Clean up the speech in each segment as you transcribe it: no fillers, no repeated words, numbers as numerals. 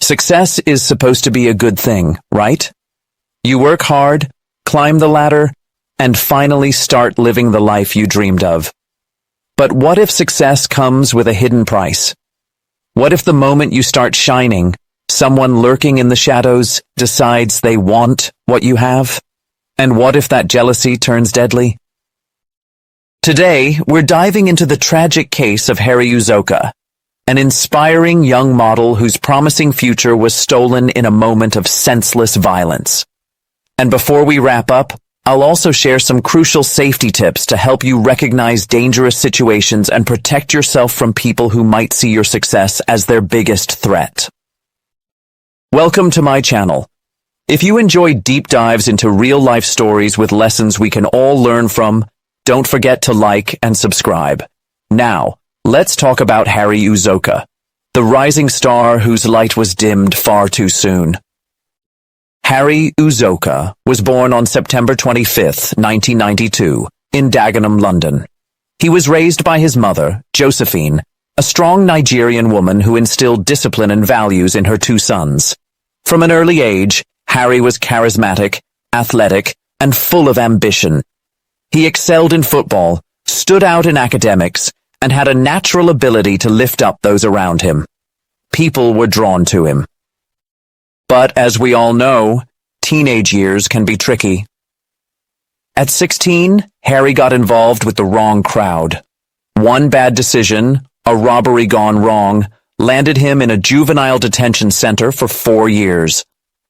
Success is supposed to be a good thing, right? You work hard, climb the ladder, and finally start living the life you dreamed of. But what if success comes with a hidden price? What if the moment you start shining, someone lurking in the shadows decides they want what you have? And what if that jealousy turns deadly? Today, we're diving into the tragic case of Harry Uzoka, an inspiring young model whose promising future was stolen in a moment of senseless violence. And before we wrap up, I'll also share some crucial safety tips to help you recognize dangerous situations and protect yourself from people who might see your success as their biggest threat. Welcome to my channel. If you enjoy deep dives into real-life stories with lessons we can all learn from, don't forget to like and subscribe. Now, let's talk about Harry Uzoka, the rising star whose light was dimmed far too soon. Harry Uzoka was born on September 25, 1992, in Dagenham, London. He was raised by his mother, Josephine, a strong Nigerian woman who instilled discipline and values in her two sons. From an early age, Harry was charismatic, athletic, and full of ambition. He excelled in football, stood out in academics, and had a natural ability to lift up those around him. People were drawn to him. But as we all know, teenage years can be tricky. At 16, Harry got involved with the wrong crowd. One bad decision, a robbery gone wrong, landed him in a juvenile detention center for 4 years.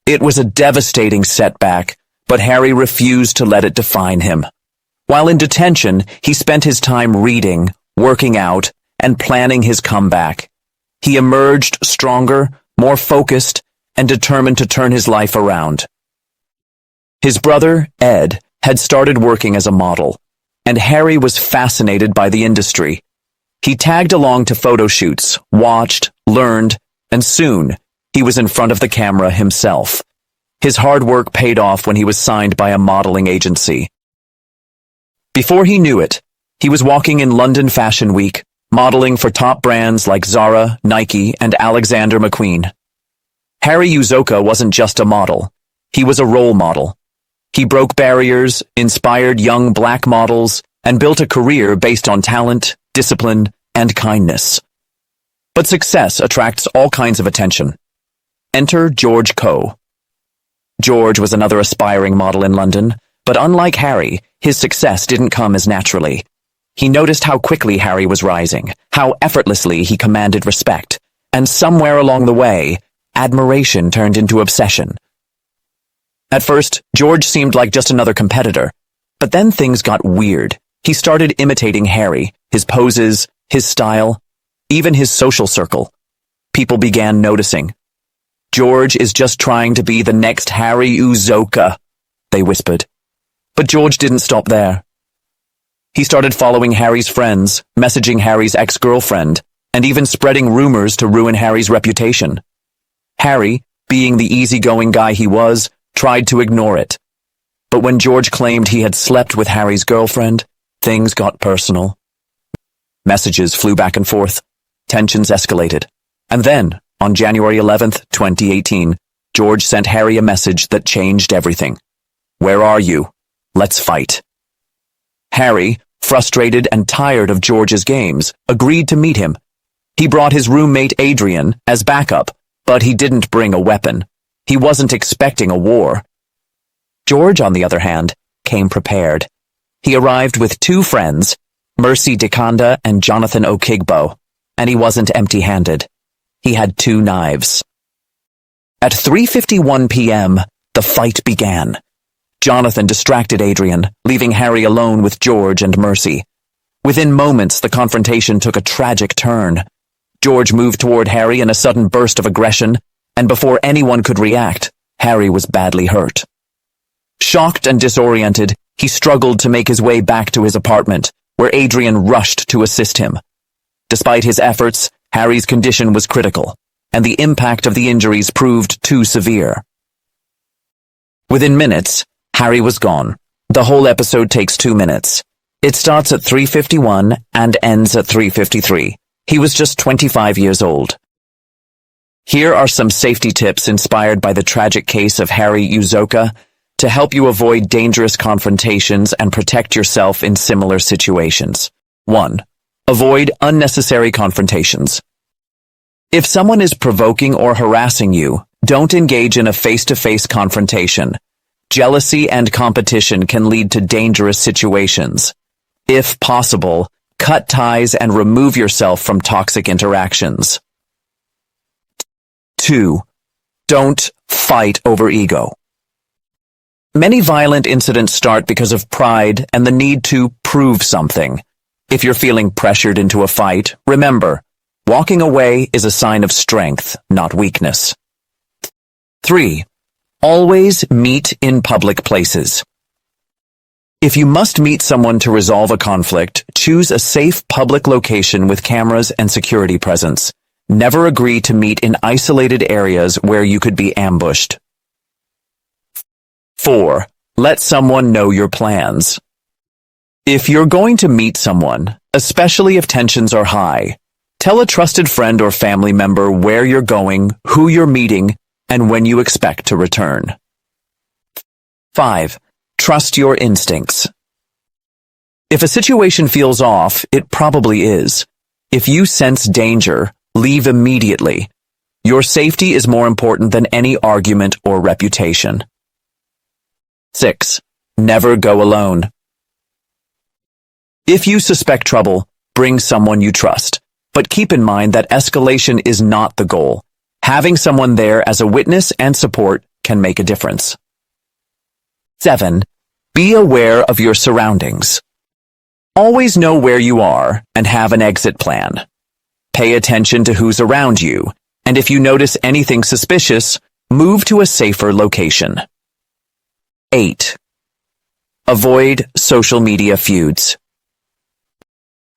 It was a devastating setback, but Harry refused to let it define him. While in detention, he spent his time reading, working out, and planning his comeback. He emerged stronger, more focused, and determined to turn his life around. His brother, Ed, had started working as a model, and Harry was fascinated by the industry. He tagged along to photo shoots, watched, learned, and soon, he was in front of the camera himself. His hard work paid off when he was signed by a modeling agency. Before he knew it, he was walking in London Fashion Week, modeling for top brands like Zara, Nike, and Alexander McQueen. Harry Uzoka wasn't just a model. He was a role model. He broke barriers, inspired young black models, and built a career based on talent, discipline, and kindness. But success attracts all kinds of attention. Enter George Coe. George was another aspiring model in London, but unlike Harry, his success didn't come as naturally. He noticed how quickly Harry was rising, how effortlessly he commanded respect, and somewhere along the way, admiration turned into obsession. At first, George seemed like just another competitor, but then things got weird. He started imitating Harry, his poses, his style, even his social circle. People began noticing. "George is just trying to be the next Harry Uzoka," they whispered. But George didn't stop there. He started following Harry's friends, messaging Harry's ex-girlfriend, and even spreading rumors to ruin Harry's reputation. Harry, being the easygoing guy he was, tried to ignore it. But when George claimed he had slept with Harry's girlfriend, things got personal. Messages flew back and forth. Tensions escalated. And then, on January 11th, 2018, George sent Harry a message that changed everything. "Where are you? Let's fight." Harry, frustrated and tired of George's games, agreed to meet him. He brought his roommate Adrian as backup, but he didn't bring a weapon. He wasn't expecting a war. George, on the other hand, came prepared. He arrived with 2 friends, Mercy Dikanda and Jonathan Okigbo, and he wasn't empty-handed. He had 2 knives. At 3:51 p.m., the fight began. Jonathan distracted Adrian, leaving Harry alone with George and Mercy. Within moments, the confrontation took a tragic turn. George moved toward Harry in a sudden burst of aggression, and before anyone could react, Harry was badly hurt. Shocked and disoriented, he struggled to make his way back to his apartment, where Adrian rushed to assist him. Despite his efforts, Harry's condition was critical, and the impact of the injuries proved too severe. Within minutes, Harry was gone. The whole episode takes 2 minutes. It starts at 3:51 and ends at 3:53. He was just 25 years old. Here are some safety tips inspired by the tragic case of Harry Uzoka to help you avoid dangerous confrontations and protect yourself in similar situations. 1. Avoid unnecessary confrontations. If someone is provoking or harassing you, don't engage in a face-to-face confrontation. Jealousy and competition can lead to dangerous situations. If possible, cut ties and remove yourself from toxic interactions. 2. Don't fight over ego. Many violent incidents start because of pride and the need to prove something. If you're feeling pressured into a fight, remember, walking away is a sign of strength, not weakness. 3. Always meet in public places. If you must meet someone to resolve a conflict, choose a safe public location with cameras and security presence. Never agree to meet in isolated areas where you could be ambushed. 4. Let someone know your plans. If you're going to meet someone, especially if tensions are high, tell a trusted friend or family member where you're going, who you're meeting, and when you expect to return. 5. Trust your instincts. If a situation feels off, it probably is. If you sense danger, leave immediately. Your safety is more important than any argument or reputation. 6. Never go alone. If you suspect trouble, bring someone you trust. But keep in mind that escalation is not the goal. Having someone there as a witness and support can make a difference. 7. Be aware of your surroundings. Always know where you are and have an exit plan. Pay attention to who's around you, and if you notice anything suspicious, move to a safer location. 8. Avoid social media feuds.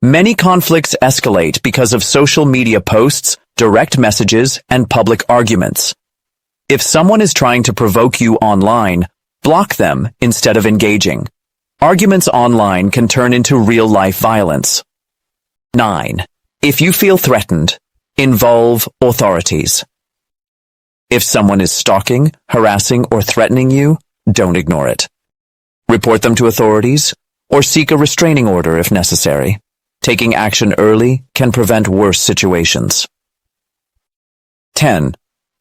Many conflicts escalate because of social media posts, direct messages, and public arguments. If someone is trying to provoke you online, block them instead of engaging. Arguments online can turn into real-life violence. 9. If you feel threatened, involve authorities. If someone is stalking, harassing, or threatening you, don't ignore it. Report them to authorities, or seek a restraining order if necessary. Taking action early can prevent worse situations. 10.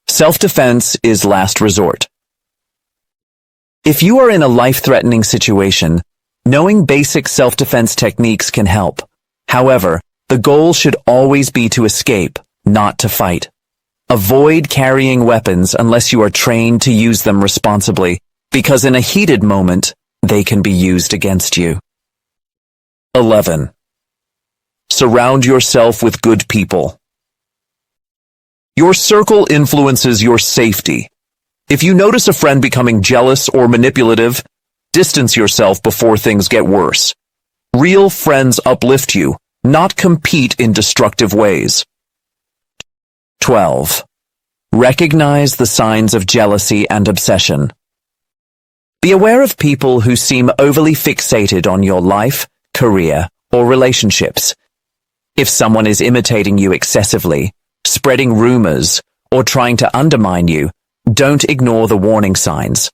Self-defense is last resort. If you are in a life-threatening situation, knowing basic self-defense techniques can help. However, the goal should always be to escape, not to fight. Avoid carrying weapons unless you are trained to use them responsibly, because in a heated moment, they can be used against you. 11. Surround yourself with good people. Your circle influences your safety. If you notice a friend becoming jealous or manipulative, distance yourself before things get worse. Real friends uplift you, not compete in destructive ways. 12. Recognize the signs of jealousy and obsession. Be aware of people who seem overly fixated on your life, career, or relationships. If someone is imitating you excessively, spreading rumors, or trying to undermine you, don't ignore the warning signs.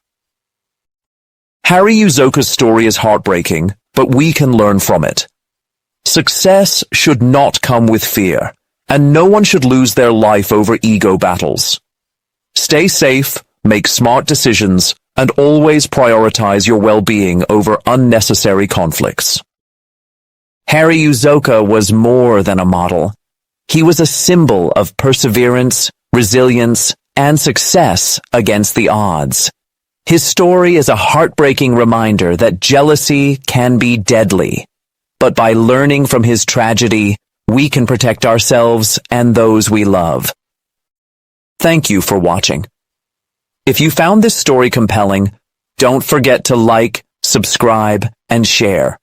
Harry Uzoka's story is heartbreaking, but we can learn from it. Success should not come with fear, and no one should lose their life over ego battles. Stay safe, make smart decisions, and always prioritize your well-being over unnecessary conflicts. Harry Uzoka was more than a model. He was a symbol of perseverance, resilience, and success against the odds. His story is a heartbreaking reminder that jealousy can be deadly. But by learning from his tragedy, we can protect ourselves and those we love. Thank you for watching. If you found this story compelling, don't forget to like, subscribe, and share.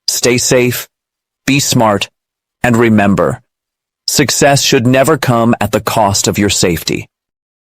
Stay safe, be smart, and remember, success should never come at the cost of your safety.